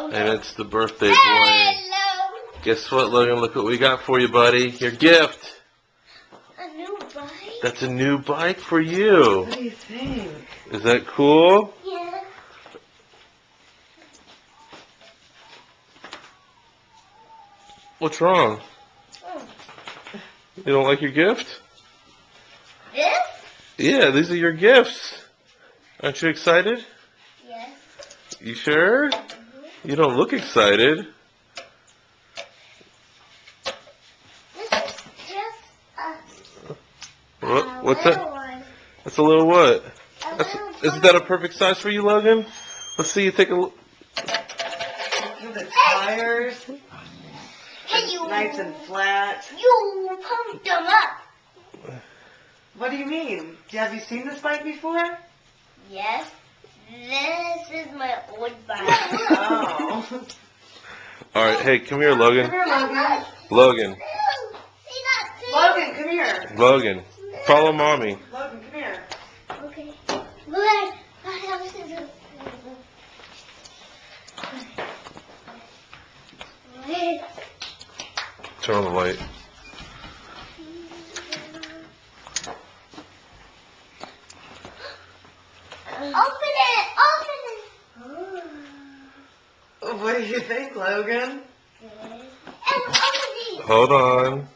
And it's the birthday boy. Guess what, Logan? Look what we got for you, buddy. Your gift. A new bike? That's a new bike for you. What do you think? Is that cool? Yeah. What's wrong? Oh. You don't like your gift? This? Yeah, these are your gifts. Aren't you excited? Yes. You sure? You don't look excited. This is just What's little that? one. That's a little what? A That's, little isn't that a perfect size for you, Logan? Let's see you take a look. Look at the tires. Hey, you. Nice and flat. You pumped them up. What do you mean? Have you seen this bike before? Yes. This is my old bike. Oh. All right, hey, come here, Logan. Come here, Logan. Logan. See that thing? Logan, come here. Logan. Follow mommy. Logan, come here. Okay. Look, I have scissors. Turn on the light. Open it! Open it! What do you think, Logan? And open these. Hold on.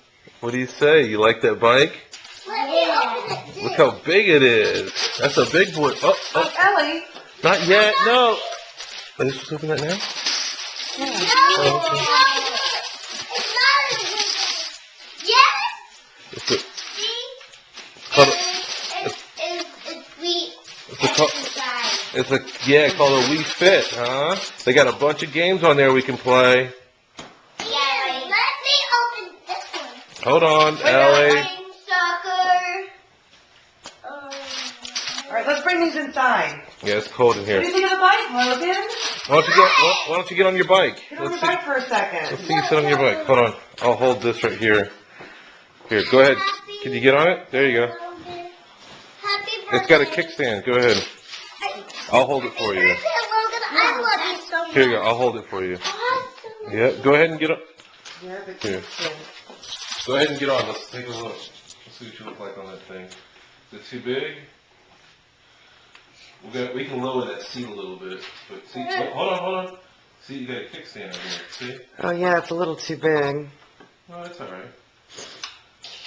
What do you say? You like that bike? Let me open it. Look how big it is. That's a big boy. Oh, Oh, Ellie. not yet. No. Are you supposed to open that now? No, it's not as big. Yes? It's a, See? called It's sweet. it's a, call- Inside. it's a, yeah, called a Wii Fit, huh? They got a bunch of games on there we can play. Yeah, let me open this one. Hold on, Wait, Ellie. Playing soccer. All right, let's bring these inside. Yeah, it's cold in What do here. you think of the bike, Logan? Why don't you get on your bike? Get on Let's the see. bike for a second. Let's see you sit on your bike. Hold on. I'll hold this right here. Here, go ahead. Can you get on it? There you go. Happy birthday. It's got a kickstand. Go ahead. I'll hold it for you. Happy birthday, Logan. I love you so much. Here you go. I'll hold it for you. Awesome. Yeah, go ahead and get on. Yeah, but Here. Go ahead and get on. Let's take a look. Let's see what you look like on that thing. Is it too big? We can lower that seat a little bit. But see, hold on. See, you got a kickstand over here. See? Oh, yeah, it's a little too big. Oh, that's all right.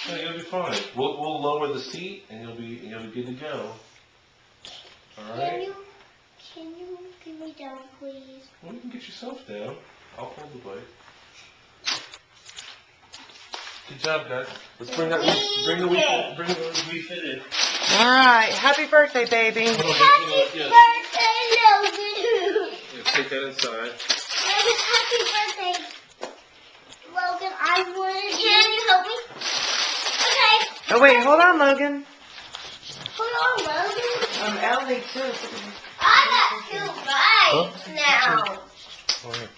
No, you'll be fine. We'll lower the seat and you'll be good to go. All right. Can you get me down, please? Well, you can get yourself down. I'll hold the bike. Good job, guys. Let's bring the Wii Fit in. All right, happy birthday, baby. Hold on, Happy yeah. birthday, Logan. Yeah, take that inside. Happy birthday, Logan. I want. Can you help me? Okay. Oh, wait, hold on, Logan. Hold on, Logan. Ellie, too. I got two bikes now. All right.